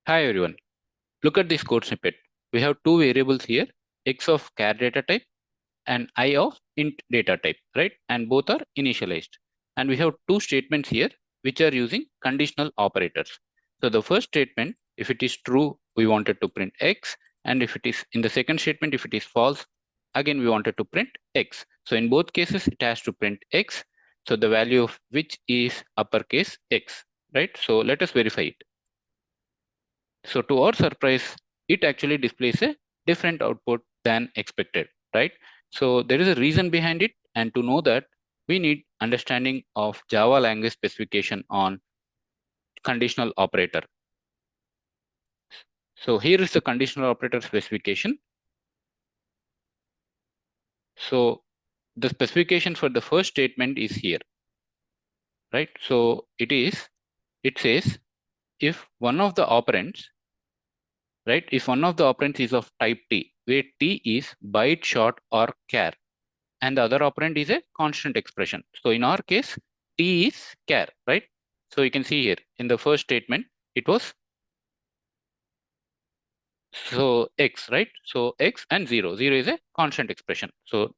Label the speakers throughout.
Speaker 1: Hi everyone, look at this code snippet. We have two variables here, x of char data type and I of int data type, right? And both are initialized. And we have two statements here which are using conditional operators. So the first statement, if it is true, we wanted to print x. And if it is in the second statement, if it is false, again we wanted to print x. So in both cases, it has to print x. So the value of which is uppercase x, right? So let us verify it. So to our surprise, it actually displays a different output than expected, right? So there is a reason behind it. And to know that, we need understanding of Java language specification on conditional operator. So here is the conditional operator specification. So the specification for the first statement is here, right? So it says if one of the operands, right? If one of the operands is of type T, where T is byte, short, or char, and the other operand is a constant expression. So in our case, T is char, right? So you can see here in the first statement, it was so x, right? So x and 0. 0 is a constant expression. So,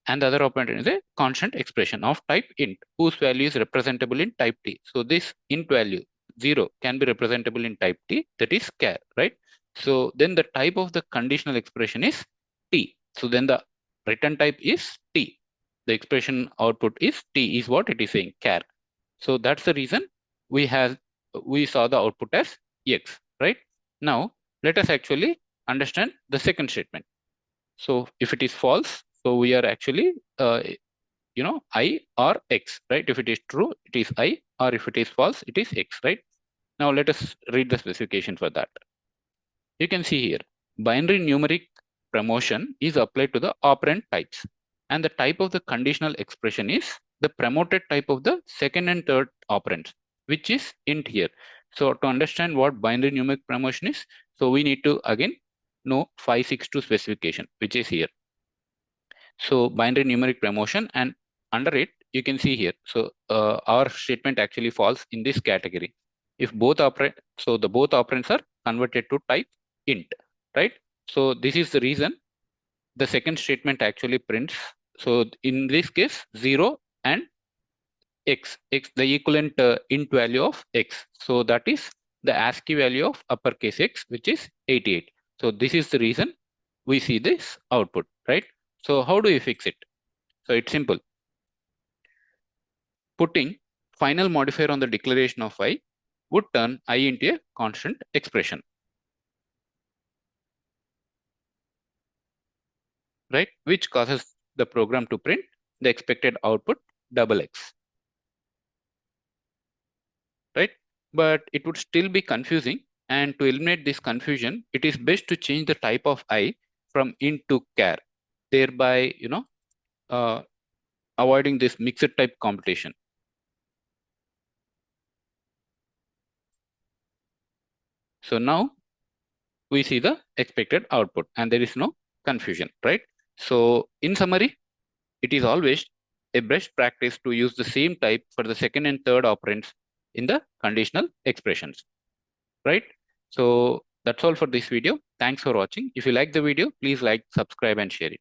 Speaker 1: and the other operand is a constant expression of type int, whose value is representable in type T. So this int value 0 can be representable in type T, that is char, right? So then the type of the conditional expression is T. So then the return type is T. The expression output is T, is what it is saying, char. So that's the reason we saw the output as X, right? Now let us actually understand the second statement. So if it is false, so we are actually I or X, right? If it is true, it is I, or if it is false, it is X, right? Now let us read the specification for that. You can see here, binary numeric promotion is applied to the operand types. And the type of the conditional expression is the promoted type of the second and third operands, which is int here. So to understand what binary numeric promotion is, so we need to again know 562 specification, which is here. So binary numeric promotion, and under it, you can see here. So our statement actually falls in this category. If both operand, so the both operands are converted to type int, right? So this is the reason the second statement actually prints. So in this case, 0 and x, the equivalent int value of x. So that is the ASCII value of uppercase x, which is 88. So this is the reason we see this output, right? So how do you fix it? So it's simple. Putting final modifier on the declaration of I would turn I into a constant expression, right? Which causes the program to print the expected output double X, right? But it would still be confusing. And to eliminate this confusion, it is best to change the type of I from int to char, thereby, uh, avoiding this mixed type computation. So now we see the expected output and there is no confusion, right? So in summary, it is always a best practice to use the same type for the second and third operands in the conditional expressions, right? So that's all for this video. Thanks for watching. If you like the video, please like, subscribe, and share it.